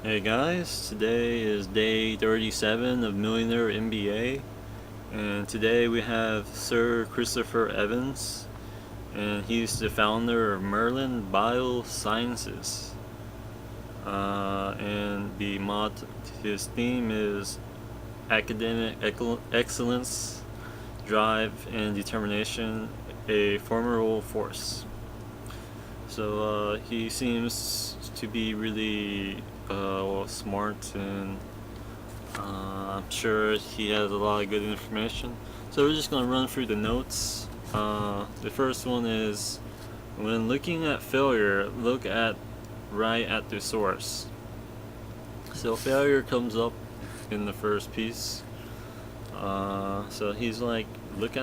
Hey guys, today is day 37 of Millionaire MBA, and today we have Sir Christopher Evans, and he's the founder of Merlin Biosciences. And his theme is academic excellence, drive, and determination, a formidable force. So he seems to be really smart, and I'm sure he has a lot of good information. So we're just going to run through the notes. The first one is, when looking at failure, look at right at the source. So failure comes up in the first piece. So he's like, look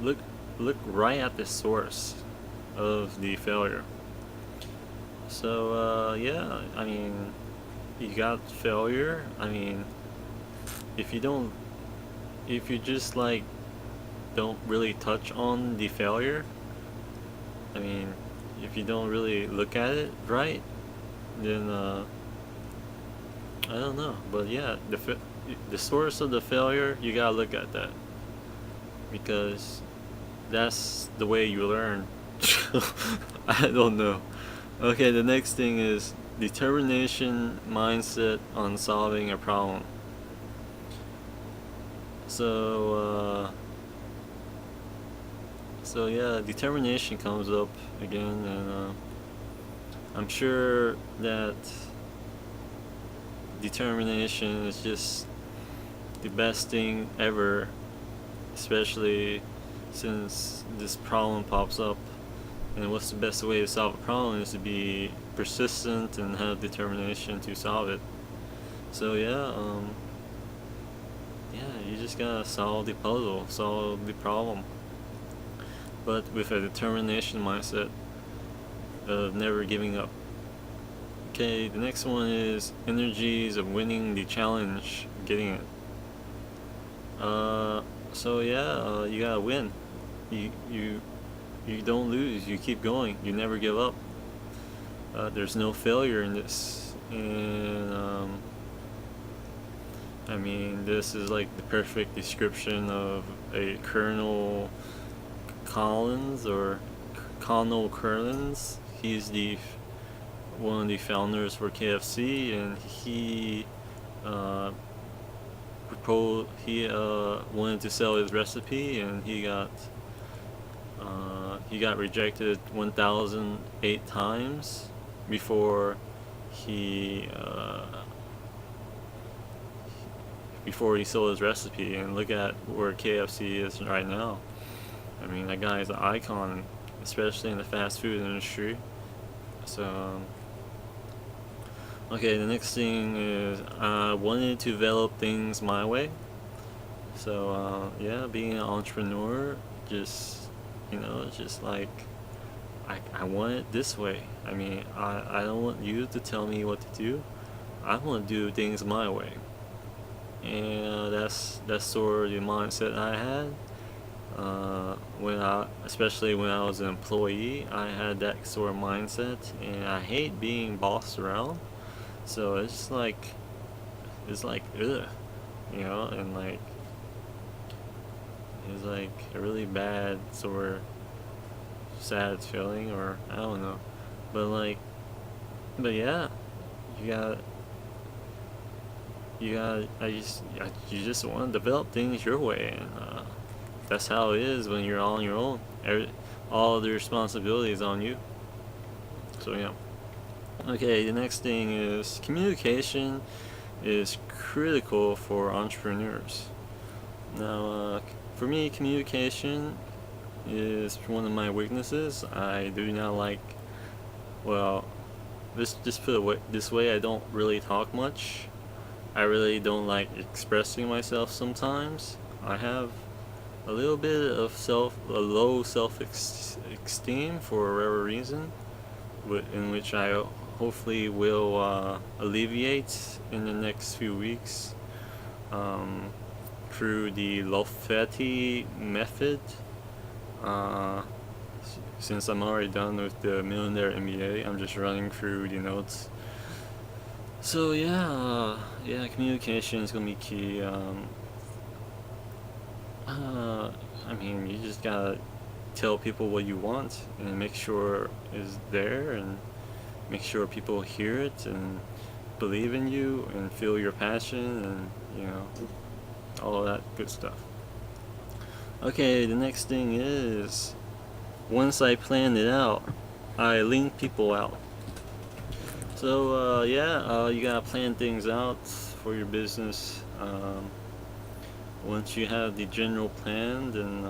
look right at the source of the failure. So yeah, I mean, you got failure. I mean, if you don't, if you just like don't really touch on the failure, I mean, if you don't really look at it right, then I don't know. But yeah, the source of the failure, you gotta look at that, because that's the way you learn. I don't know. Okay, the next thing is determination mindset on solving a problem. So, yeah, determination comes up again, and I'm sure that determination is just the best thing ever, especially since this problem pops up. And what's the best way to solve a problem is to be persistent and have determination to solve it. So yeah, you just gotta solve the puzzle, solve the problem, but with a determination mindset of never giving up. Okay, the next one is energies of winning the challenge, getting it. So yeah, you gotta win. You don't lose. You keep going. You never give up. There's no failure in this, and I mean, this is like the perfect description of a Colonel Collins, or Colonel Collins. He's the one of the founders for KFC, and he wanted to sell his recipe, and he got rejected 1,008 times before he sold his recipe. And look at where KFC is right now. I mean, that guy is an icon, especially in the fast food industry. So okay, the next thing is, I wanted to develop things my way. So yeah, being an entrepreneur, just it's just like, I want it this way. I mean, I don't want you to tell me what to do. I want to do things my way, and that's sort of the mindset I had. Especially when I was an employee, I had that sort of mindset, and I hate being bossed around. So it's like, ugh, and like, it's like a really bad sort of sad feeling, or I don't know, but like, but yeah, you got you just want to develop things your way, and that's how it is when you're on your own. All the responsibility is on you. So yeah. Okay, the next thing is, communication is critical for entrepreneurs. Now, for me, communication is one of my weaknesses. I do not like, well, just put it this way, I don't really talk much. I really don't like expressing myself sometimes. I have a little bit of a low self-esteem for whatever reason, in which I hopefully will alleviate in the next few weeks, through the Lofetti method. Uh, since I'm already done with the Millionaire MBA, I'm just running through the notes. So yeah, communication is gonna be key. I mean, you just gotta tell people what you want and make sure is there, and make sure people hear it and believe in you and feel your passion, and all of that good stuff. Okay, the next thing is, once I planned it out, I link people out. So you gotta plan things out for your business. Once you have the general plan, then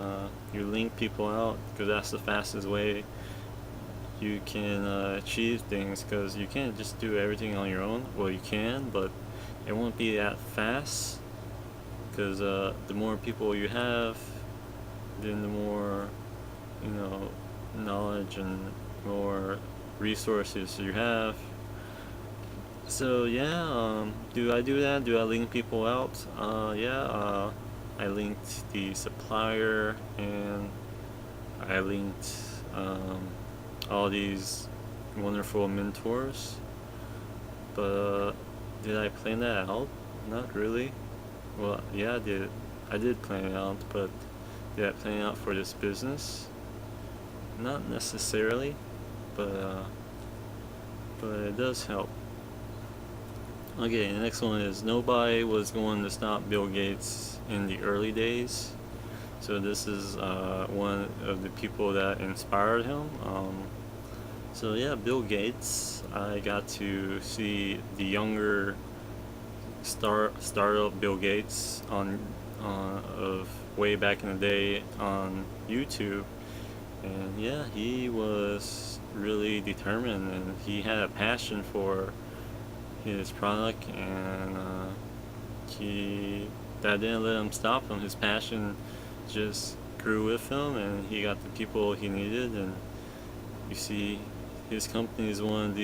you link people out, because that's the fastest way you can achieve things. Because you can't just do everything on your own. Well, you can, but it won't be that fast. Because the more people you have, then the more knowledge and more resources you have. So yeah, do I do that? Do I link people out? I linked the supplier, and I linked all these wonderful mentors. But did I plan that out? Not really. Well, yeah, I did. I did plan it out, but did I plan it out for this business? Not necessarily, but it does help. Okay, the next one is, nobody was going to stop Bill Gates in the early days. So this is one of the people that inspired him. So yeah, Bill Gates. I got to see the younger startup Bill Gates on of way back in the day on YouTube, and yeah, he was really determined, and he had a passion for his product, and he that didn't let him stop him. His passion just grew with him, and he got the people he needed. And you see, his company is one of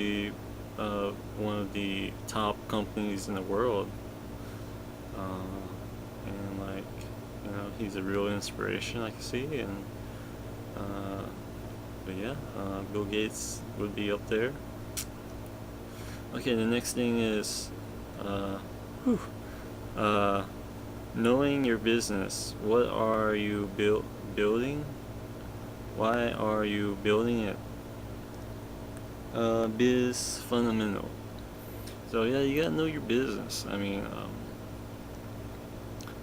the top companies in the world, and like he's a real inspiration, I can see. And but yeah, Bill Gates would be up there. Okay, the next thing is whew, uh, knowing your business. What are you building? Why are you building it? Biz fundamental. So yeah, you gotta know your business. I mean,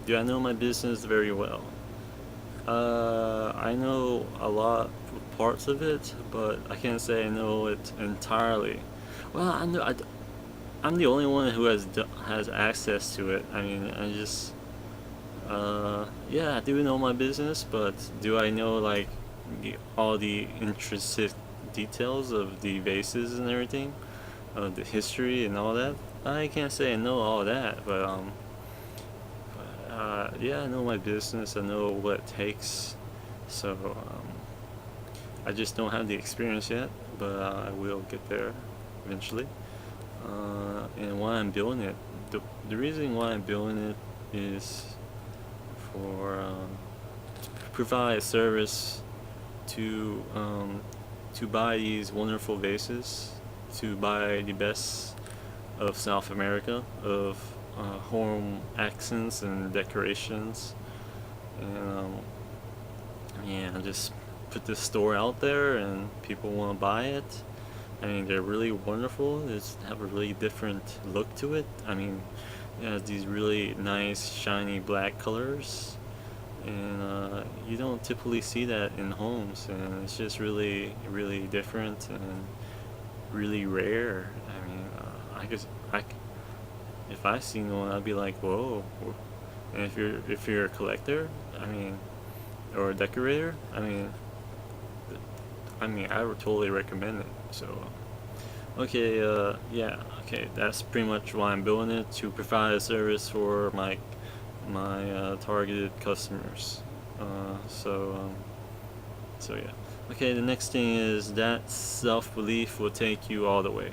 do I know my business very well? I know a lot of parts of it, but I can't say I know it entirely. Well, I know I'm the only one who has access to it. I mean, I just I do know my business, but do I know like all the intricate details of the bases and everything, of the history and all that? I can't say I know all that, but I know my business. I know what it takes. So I just don't have the experience yet, but I will get there eventually. And why I'm building it, the reason why I'm building it is for to provide a service to buy these wonderful vases, to buy the best of South America, of home accents and decorations, and just put this store out there, and people want to buy it. I mean, they're really wonderful. They have a really different look to it. I mean, it has these really nice, shiny black colors, and you don't typically see that in homes, and it's just really, really different and really rare. I mean, if I seen one, I'd be like, whoa. And if you're a collector, I mean, or a decorator, I would totally recommend it. So, okay, okay, that's pretty much why I'm building it, to provide a service for my targeted customers. So yeah. Okay, the next thing is that self-belief will take you all the way.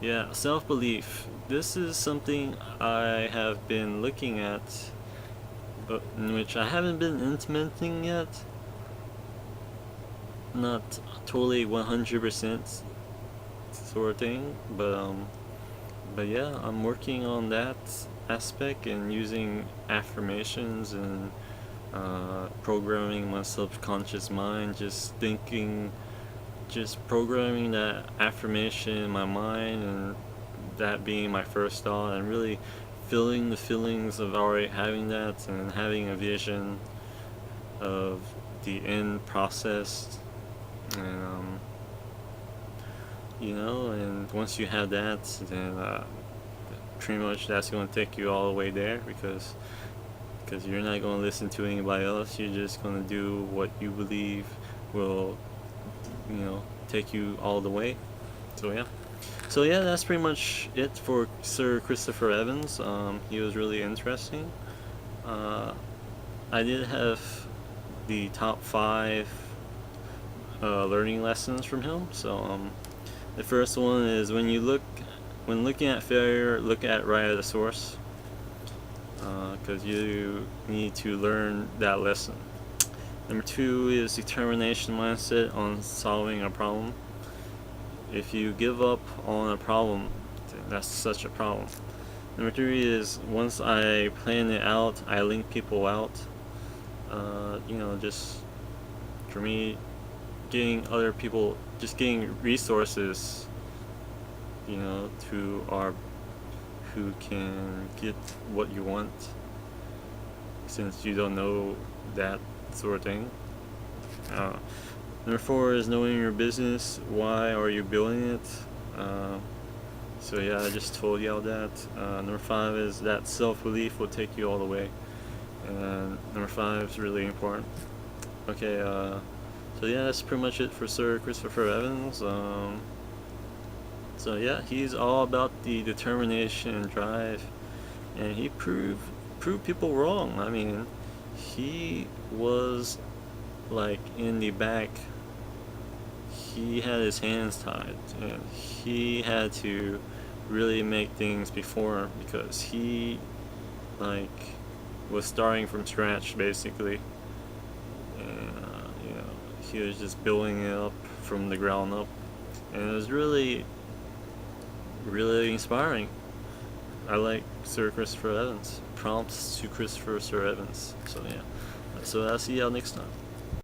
Yeah, self-belief. This is something I have been looking at, but in which I haven't been implementing yet. Not totally 100% sort of thing, but but yeah, I'm working on that aspect and using affirmations and programming my subconscious mind, just thinking, just programming that affirmation in my mind, and that being my first thought, and really feeling the feelings of already having that and having a vision of the end process. And and once you have that, then pretty much that's going to take you all the way there, because you're not going to listen to anybody else. You're just going to do what you believe will take you all the way. So yeah, that's pretty much it for Sir Christopher Evans. He was really interesting. I did have the top 5 learning lessons from him. So the first one is, when looking at failure, look at right at the source, because you need to learn that lesson. Number 2 is determination mindset on solving a problem. If you give up on a problem, that's such a problem. Number 3 is, once I plan it out, I link people out. Just for me, getting other people, just getting resources, who can get what you want, since you don't know that sort of thing. Number 4 is knowing your business. Why are you building it? So yeah, I just told you all that. Number 5 is that self-belief will take you all the way. And number 5 is really important. Okay, so yeah, that's pretty much it for Sir Christopher Evans. So yeah, he's all about the determination and drive, and he proved people wrong. I mean, he was like in the back. He had his hands tied, and he had to really make things before him, because he was starting from scratch basically, and he was just building it up from the ground up, and it was really, really inspiring. I like Sir Christopher Evans. Prompts to Christopher Sir Evans. So yeah, so I'll see y'all next time.